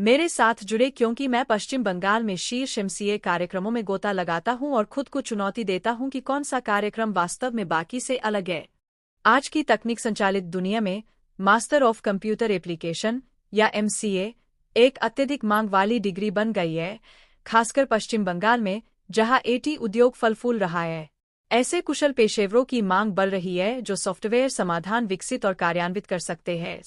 मेरे साथ जुड़े क्योंकि मैं पश्चिम बंगाल में शीर्ष एमसीए कार्यक्रमों में गोता लगाता हूं और खुद को चुनौती देता हूं कि कौन सा कार्यक्रम वास्तव में बाकी से अलग है। आज की तकनीक संचालित दुनिया में मास्टर ऑफ कंप्यूटर एप्लीकेशन या एमसीए एक अत्यधिक मांग वाली डिग्री बन गई है, खासकर पश्चिम बंगाल में जहां आईटी उद्योग फल फूल रहा है। ऐसे कुशल पेशेवरों की मांग बढ़ रही है जो सॉफ्टवेयर समाधान विकसित और कार्यान्वित कर सकते हैं,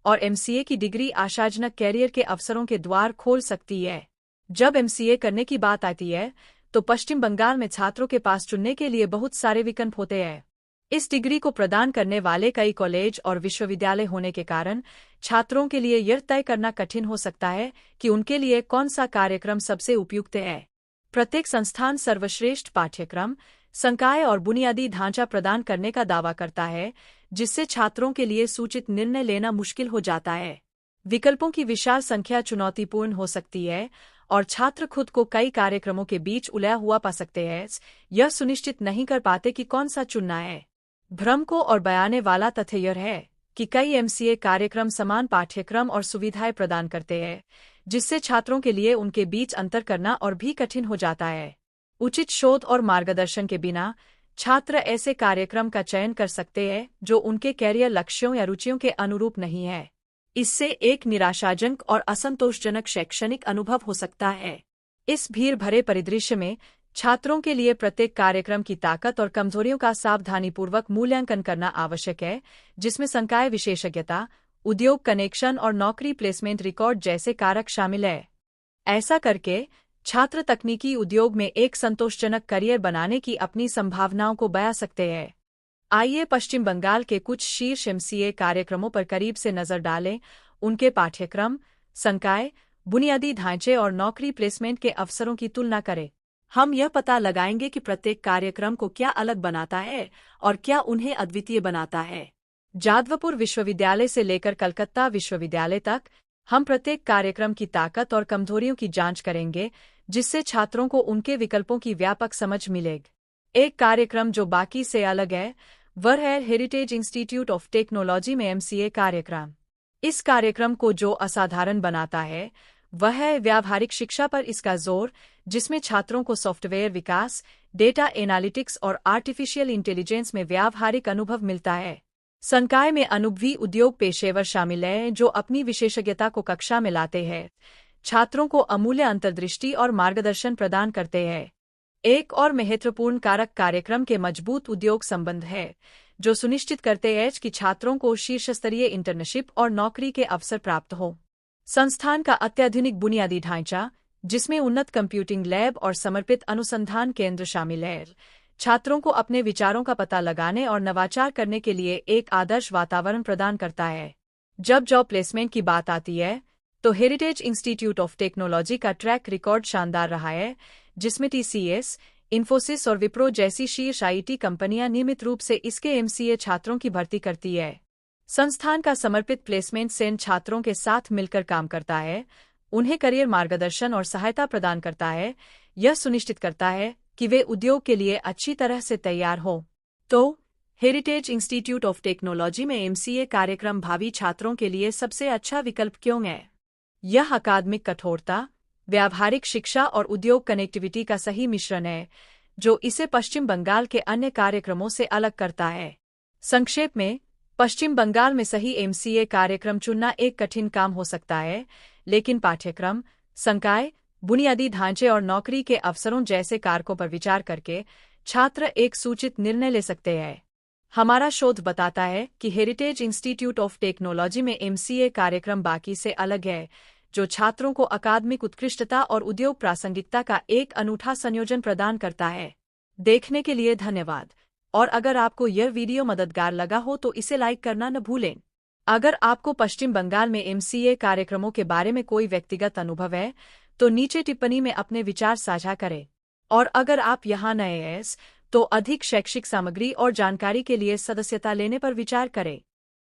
और एमसीए की डिग्री आशाजनक कैरियर के अवसरों के द्वार खोल सकती है। जब एमसीए करने की बात आती है तो पश्चिम बंगाल में छात्रों के पास चुनने के लिए बहुत सारे विकल्प होते हैं। इस डिग्री को प्रदान करने वाले कई कॉलेज और विश्वविद्यालय होने के कारण छात्रों के लिए यह तय करना कठिन हो सकता है कि उनके लिए कौन सा कार्यक्रम सबसे उपयुक्त है। प्रत्येक संस्थान सर्वश्रेष्ठ पाठ्यक्रम, संकाय और बुनियादी ढांचा प्रदान करने का दावा करता है, जिससे छात्रों के लिए सूचित निर्णय लेना मुश्किल हो जाता है। विकल्पों की विशाल संख्या चुनौतीपूर्ण हो सकती है और छात्र खुद को कई कार्यक्रमों के बीच उलझा हुआ पा सकते हैं, यह सुनिश्चित नहीं कर पाते कि कौन सा चुनना है। भ्रम को और बयाने वाला तथ्य यह है कि कई एमसीए कार्यक्रम समान पाठ्यक्रम और सुविधाएं प्रदान करते हैं, जिससे छात्रों के लिए उनके बीच अंतर करना और भी कठिन हो जाता है। उचित शोध और मार्गदर्शन के बिना छात्र ऐसे कार्यक्रम का चयन कर सकते हैं जो उनके कैरियर लक्ष्यों या रुचियों के अनुरूप नहीं है। इससे एक निराशाजनक और असंतोषजनक शैक्षणिक अनुभव हो सकता है। इस भीड़ भरे परिदृश्य में छात्रों के लिए प्रत्येक कार्यक्रम की ताकत और कमजोरियों का सावधानीपूर्वक मूल्यांकन करना आवश्यक है, जिसमें संकाय विशेषज्ञता, उद्योग कनेक्शन और नौकरी प्लेसमेंट रिकॉर्ड जैसे कारक शामिल हैं। ऐसा करके छात्र तकनीकी उद्योग में एक संतोषजनक करियर बनाने की अपनी संभावनाओं को बया सकते हैं। आइए पश्चिम बंगाल के कुछ शीर्ष एमसीए कार्यक्रमों पर करीब से नजर डालें, उनके पाठ्यक्रम, संकाय, बुनियादी ढांचे और नौकरी प्लेसमेंट के अवसरों की तुलना करें। हम यह पता लगाएंगे कि प्रत्येक कार्यक्रम को क्या अलग बनाता है और क्या उन्हें अद्वितीय बनाता है। जादवपुर विश्वविद्यालय से लेकर कलकत्ता विश्वविद्यालय तक हम प्रत्येक कार्यक्रम की ताकत और कमजोरियों की जांच करेंगे, जिससे छात्रों को उनके विकल्पों की व्यापक समझ मिलेगी। एक कार्यक्रम जो बाकी से अलग है वह है हेरिटेज इंस्टीट्यूट ऑफ टेक्नोलॉजी में एमसीए कार्यक्रम। इस कार्यक्रम को जो असाधारण बनाता है वह है व्यावहारिक शिक्षा पर इसका जोर, जिसमें छात्रों को सॉफ्टवेयर विकास, डेटा एनालिटिक्स और आर्टिफिशियल इंटेलिजेंस में व्यावहारिक अनुभव मिलता है। संकाय में अनुभवी उद्योग पेशेवर शामिल हैं जो अपनी विशेषज्ञता को कक्षा में लाते हैं, छात्रों को अमूल्य अंतर्दृष्टि और मार्गदर्शन प्रदान करते हैं। एक और महत्वपूर्ण कारक कार्यक्रम के मजबूत उद्योग संबंध है, जो सुनिश्चित करते हैं कि छात्रों को शीर्षस्तरीय इंटर्नशिप और नौकरी के अवसर प्राप्त हो। संस्थान का अत्याधुनिक बुनियादी ढांचा, जिसमें उन्नत कंप्यूटिंग लैब और समर्पित अनुसंधान केंद्र शामिल है, छात्रों को अपने विचारों का पता लगाने और नवाचार करने के लिए एक आदर्श वातावरण प्रदान करता है। जब जॉब प्लेसमेंट की बात आती है तो हेरिटेज इंस्टीट्यूट ऑफ टेक्नोलॉजी का ट्रैक रिकॉर्ड शानदार रहा है, जिसमें टीसीएस, इन्फोसिस और विप्रो जैसी शीर्ष आईटी कंपनियां नियमित रूप से इसके एमसीए छात्रों की भर्ती करती है। संस्थान का समर्पित प्लेसमेंट सेल छात्रों के साथ मिलकर काम करता है, उन्हें करियर मार्गदर्शन और सहायता प्रदान करता है, यह सुनिश्चित करता है कि वे उद्योग के लिए अच्छी तरह से तैयार हो। तो हेरिटेज इंस्टीट्यूट ऑफ टेक्नोलॉजी में एमसीए कार्यक्रम भावी छात्रों के लिए सबसे अच्छा विकल्प क्यों है? यह अकादमिक कठोरता, व्यावहारिक शिक्षा और उद्योग कनेक्टिविटी का सही मिश्रण है, जो इसे पश्चिम बंगाल के अन्य कार्यक्रमों से अलग करता है। संक्षेप में, पश्चिम बंगाल में सही एमसीए कार्यक्रम चुनना एक कठिन काम हो सकता है, लेकिन पाठ्यक्रम, संकाय, बुनियादी ढांचे और नौकरी के अवसरों जैसे कारकों पर विचार करके छात्र एक सूचित निर्णय ले सकते हैं। हमारा शोध बताता है कि हेरिटेज इंस्टीट्यूट ऑफ टेक्नोलॉजी में एमसीए कार्यक्रम बाकी से अलग है, जो छात्रों को अकादमिक उत्कृष्टता और उद्योग प्रासंगिकता का एक अनूठा संयोजन प्रदान करता है। देखने के लिए धन्यवाद, और अगर आपको यह वीडियो मददगार लगा हो तो इसे लाइक करना न भूलें। अगर आपको पश्चिम बंगाल में एमसीए कार्यक्रमों के बारे में कोई व्यक्तिगत अनुभव है तो नीचे टिप्पणी में अपने विचार साझा करें। और अगर आप यहाँ नए हैं तो अधिक शैक्षिक सामग्री और जानकारी के लिए सदस्यता लेने पर विचार करें।